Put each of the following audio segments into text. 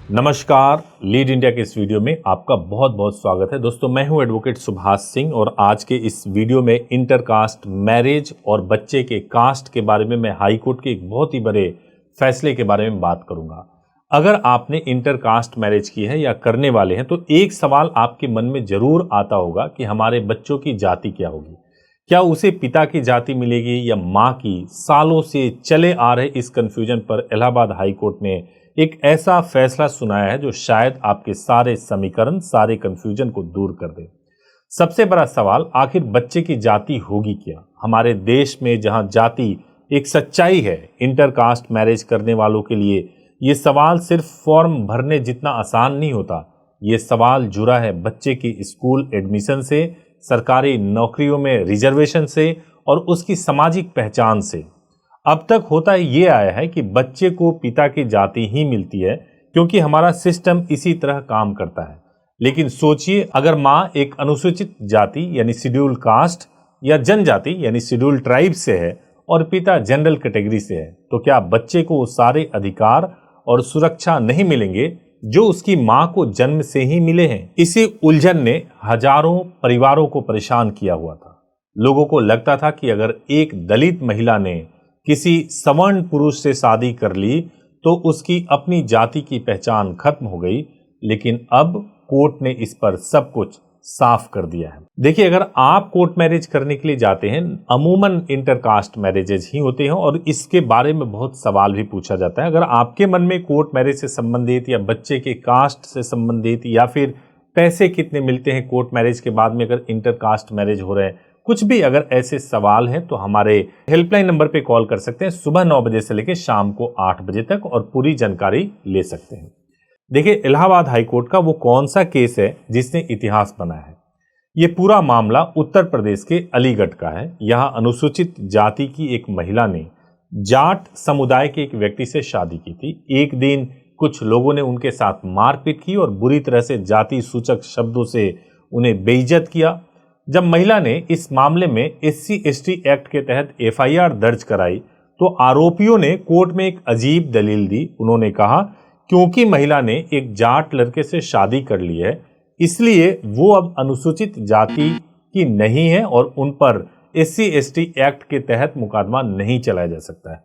नमस्कार, lead India के इस वीडियो में आपका बहुत बहुत स्वागत है। दोस्तों, मैं हूं एडवोकेट सुभाष सिंह और आज के इस वीडियो में इंटरकास्ट मैरिज और बच्चे के कास्ट के बारे में मैं हाई कोर्ट के एक बहुत ही बड़े फैसले के बारे में बात करूंगा। अगर आपने इंटरकास्ट मैरिज की है या करने वाले हैं तो एक सवाल आपके मन में जरूर आता होगा कि हमारे बच्चों की जाति क्या होगी। क्या उसे पिता की जाति मिलेगी या माँ की? सालों से चले आ रहे इस कंफ्यूजन पर इलाहाबाद हाई कोर्ट ने एक ऐसा फैसला सुनाया है जो शायद आपके सारे समीकरण, सारे कंफ्यूजन को दूर कर दे। सबसे बड़ा सवाल, आखिर बच्चे की जाति होगी क्या? हमारे देश में जहां जाति एक सच्चाई है, इंटरकास्ट मैरिज करने वालों के लिए ये सवाल सिर्फ फॉर्म भरने जितना आसान नहीं होता। ये सवाल जुड़ा है बच्चे की स्कूल एडमिशन से, सरकारी नौकरियों में रिजर्वेशन से और उसकी सामाजिक पहचान से। अब तक होता ये आया है कि बच्चे को पिता की जाति ही मिलती है क्योंकि हमारा सिस्टम इसी तरह काम करता है। लेकिन सोचिए, अगर माँ एक अनुसूचित जाति यानी शेड्यूल कास्ट या जनजाति यानी शेड्यूल ट्राइब से है और पिता जनरल कैटेगरी से है, तो क्या बच्चे को वो सारे अधिकार और सुरक्षा नहीं मिलेंगे जो उसकी माँ को जन्म से ही मिले हैं? इसी उलझन ने हजारों परिवारों को परेशान किया हुआ था। लोगों को लगता था कि अगर एक दलित महिला ने किसी सवर्ण पुरुष से शादी कर ली तो उसकी अपनी जाति की पहचान खत्म हो गई। लेकिन अब कोर्ट ने इस पर सब कुछ साफ कर दिया है। देखिए, अगर आप कोर्ट मैरिज करने के लिए जाते हैं, अमूमन इंटरकास्ट मैरिजेज ही होते हैं और इसके बारे में बहुत सवाल भी पूछा जाता है। अगर आपके मन में कोर्ट मैरिज से संबंधित या बच्चे के कास्ट से संबंधित या फिर पैसे कितने मिलते हैं कोर्ट मैरिज के बाद में अगर इंटरकास्ट मैरिज हो रहे हैं, कुछ भी अगर ऐसे सवाल हैं तो हमारे हेल्पलाइन नंबर पे कॉल कर सकते हैं सुबह 9 बजे से लेकर शाम को 8 बजे तक और पूरी जानकारी ले सकते हैं। देखिए, इलाहाबाद हाई कोर्ट का वो कौन सा केस है जिसने इतिहास बनाया है? ये पूरा मामला उत्तर प्रदेश के अलीगढ़ का है। यहाँ अनुसूचित जाति की एक महिला ने जाट समुदाय के एक व्यक्ति से शादी की थी। एक दिन कुछ लोगों ने उनके साथ मारपीट की और बुरी तरह से जाति सूचक शब्दों से उन्हें बेइज्जत किया। जब महिला ने इस मामले में SC/ST एक्ट के तहत FIR दर्ज कराई तो आरोपियों ने कोर्ट में एक अजीब दलील दी। उन्होंने कहा क्योंकि महिला ने एक जाट लड़के से शादी कर ली है इसलिए वो अब अनुसूचित जाति की नहीं है और उन पर SC/ST एक्ट के तहत मुकदमा नहीं चलाया जा सकता है।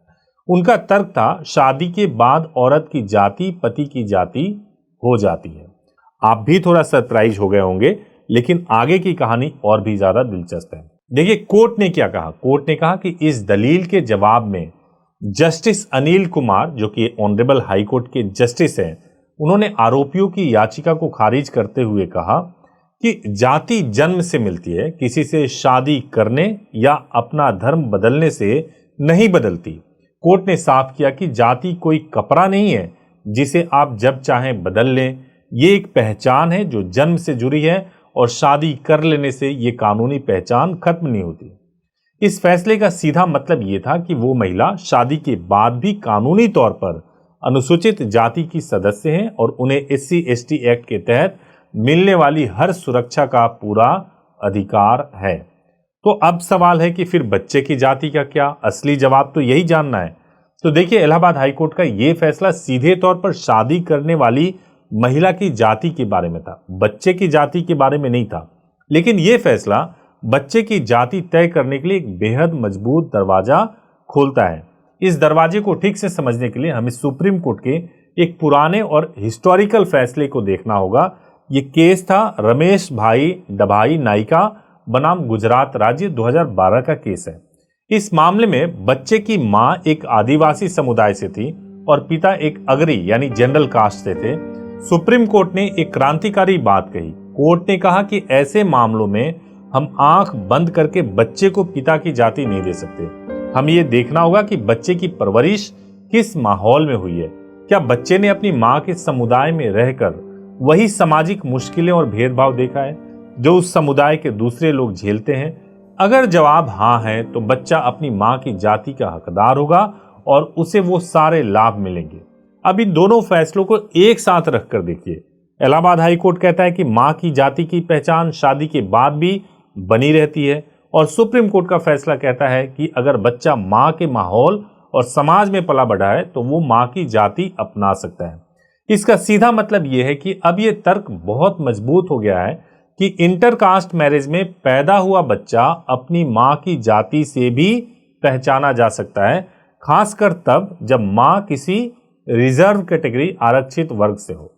उनका तर्क था, शादी के बाद औरत की जाति पति की जाति हो जाती है। आप भी थोड़ा सरप्राइज हो गए होंगे, लेकिन आगे की कहानी और भी ज्यादा दिलचस्प है। देखिए, कोर्ट ने क्या कहा। कोर्ट ने कहा कि इस दलील के जवाब में जस्टिस अनिल कुमार, जो कि ऑनरेबल हाई कोर्ट के जस्टिस हैं, उन्होंने आरोपियों की याचिका को खारिज करते हुए कहा कि जाति जन्म से मिलती है, किसी से शादी करने या अपना धर्म बदलने से नहीं बदलती। कोर्ट ने साफ किया कि जाति कोई कपड़ा नहीं है जिसे आप जब चाहें बदल लें। ये एक पहचान है जो जन्म से जुड़ी है और शादी कर लेने से ये कानूनी पहचान खत्म नहीं होती। इस फैसले का सीधा मतलब ये था कि वो महिला शादी के बाद भी कानूनी तौर पर अनुसूचित जाति की सदस्य हैं और उन्हें SC/ST एक्ट के तहत मिलने वाली हर सुरक्षा का पूरा अधिकार है। तो अब सवाल है कि फिर बच्चे की जाति का क्या? असली जवाब तो यही जानना है। तो देखिए, इलाहाबाद हाई कोर्ट का ये फैसला सीधे तौर पर शादी करने वाली महिला की जाति के बारे में था, बच्चे की जाति के बारे में नहीं था। लेकिन यह फैसला बच्चे की जाति तय करने के लिए एक बेहद मजबूत दरवाजा खोलता है। इस दरवाजे को ठीक से समझने के लिए हमें सुप्रीम कोर्ट के एक पुराने और हिस्टोरिकल फैसले को देखना होगा। ये केस था रमेश भाई डभाई नाइका बनाम गुजरात राज्य, 2012 का केस है। इस मामले में बच्चे की मां एक आदिवासी समुदाय से थी और पिता एक अगरी यानी जनरल कास्ट से थे। सुप्रीम कोर्ट ने एक क्रांतिकारी बात कही। कोर्ट ने कहा कि ऐसे मामलों में हम आंख बंद करके बच्चे को पिता की जाति नहीं दे सकते। हम ये देखना होगा कि बच्चे की परवरिश किस माहौल में हुई है। क्या बच्चे ने अपनी माँ के समुदाय में रहकर वही सामाजिक मुश्किलें और भेदभाव देखा है जो उस समुदाय के दूसरे लोग झेलते हैं? अगर जवाब हाँ है तो बच्चा अपनी माँ की जाति का हकदार होगा और उसे वो सारे लाभ मिलेंगे। अब इन दोनों फैसलों को एक साथ रखकर देखिए। इलाहाबाद हाई कोर्ट कहता है कि मां की जाति की पहचान शादी के बाद भी बनी रहती है और सुप्रीम कोर्ट का फैसला कहता है कि अगर बच्चा मां के माहौल और समाज में पला बढ़ा है तो वो मां की जाति अपना सकता है। इसका सीधा मतलब यह है कि अब यह तर्क बहुत मजबूत हो गया है कि इंटरकास्ट मैरिज में पैदा हुआ बच्चा अपनी मां की जाति से भी पहचाना जा सकता है, खासकर तब जब मां किसी रिजर्व कैटेगरी आरक्षित वर्ग से हो।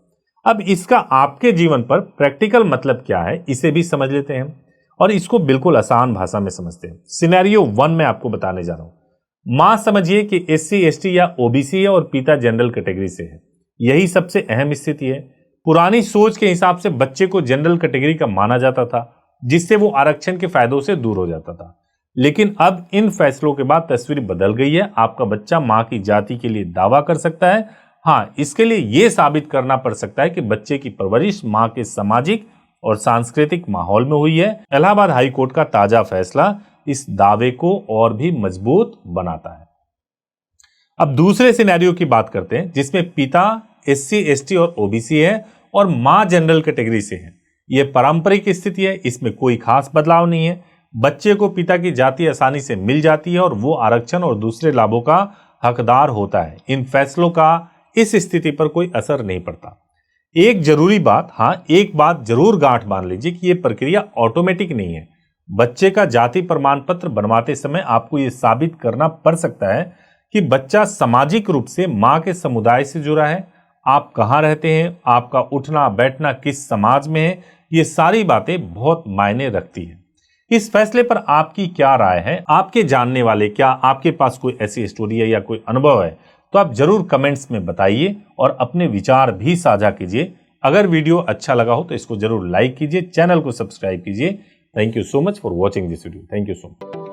अब इसका आपके जीवन पर प्रैक्टिकल मतलब क्या है, इसे भी समझ लेते हैं और इसको बिल्कुल आसान भाषा में समझते हैं। सिनेरियो 1 में आपको बताने जा रहा हूं। मां समझिए कि SC ST या OBC है और पिता जनरल कैटेगरी से है। यही सबसे अहम स्थिति है। पुरानी सोच के हिसाब से बच्चे को जनरल कैटेगरी का माना जाता था, जिससे वो आरक्षण के फायदों से दूर हो जाता था। लेकिन अब इन फैसलों के बाद तस्वीर बदल गई है। आपका बच्चा मां की जाति के लिए दावा कर सकता है। हाँ, इसके लिए यह साबित करना पड़ सकता है कि बच्चे की परवरिश मां के सामाजिक और सांस्कृतिक माहौल में हुई है। इलाहाबाद हाई कोर्ट का ताजा फैसला इस दावे को और भी मजबूत बनाता है। अब दूसरे सिनेरियो की बात करते हैं, जिसमें पिता SC ST और OBC है और मां जनरल कैटेगरी से है। यह पारंपरिक स्थिति है, इसमें कोई खास बदलाव नहीं है। बच्चे को पिता की जाति आसानी से मिल जाती है और वो आरक्षण और दूसरे लाभों का हकदार होता है। इन फैसलों का इस स्थिति पर कोई असर नहीं पड़ता। एक बात जरूर गांठ बांध लीजिए कि यह प्रक्रिया ऑटोमेटिक नहीं है। बच्चे का जाति प्रमाण पत्र बनवाते समय आपको यह साबित करना पड़ सकता है कि बच्चा सामाजिक रूप से मां के समुदाय से जुड़ा है। आप कहां रहते हैं, आपका उठना बैठना किस समाज में है, ये सारी बातें बहुत मायने रखती है। इस फैसले पर आपकी क्या राय है? आपके जानने वाले, क्या आपके पास कोई ऐसी स्टोरी है या कोई अनुभव है, तो आप जरूर कमेंट्स में बताइए और अपने विचार भी साझा कीजिए। अगर वीडियो अच्छा लगा हो तो इसको जरूर लाइक कीजिए, चैनल को सब्सक्राइब कीजिए। Thank you so much for watching this video. Thank you so much.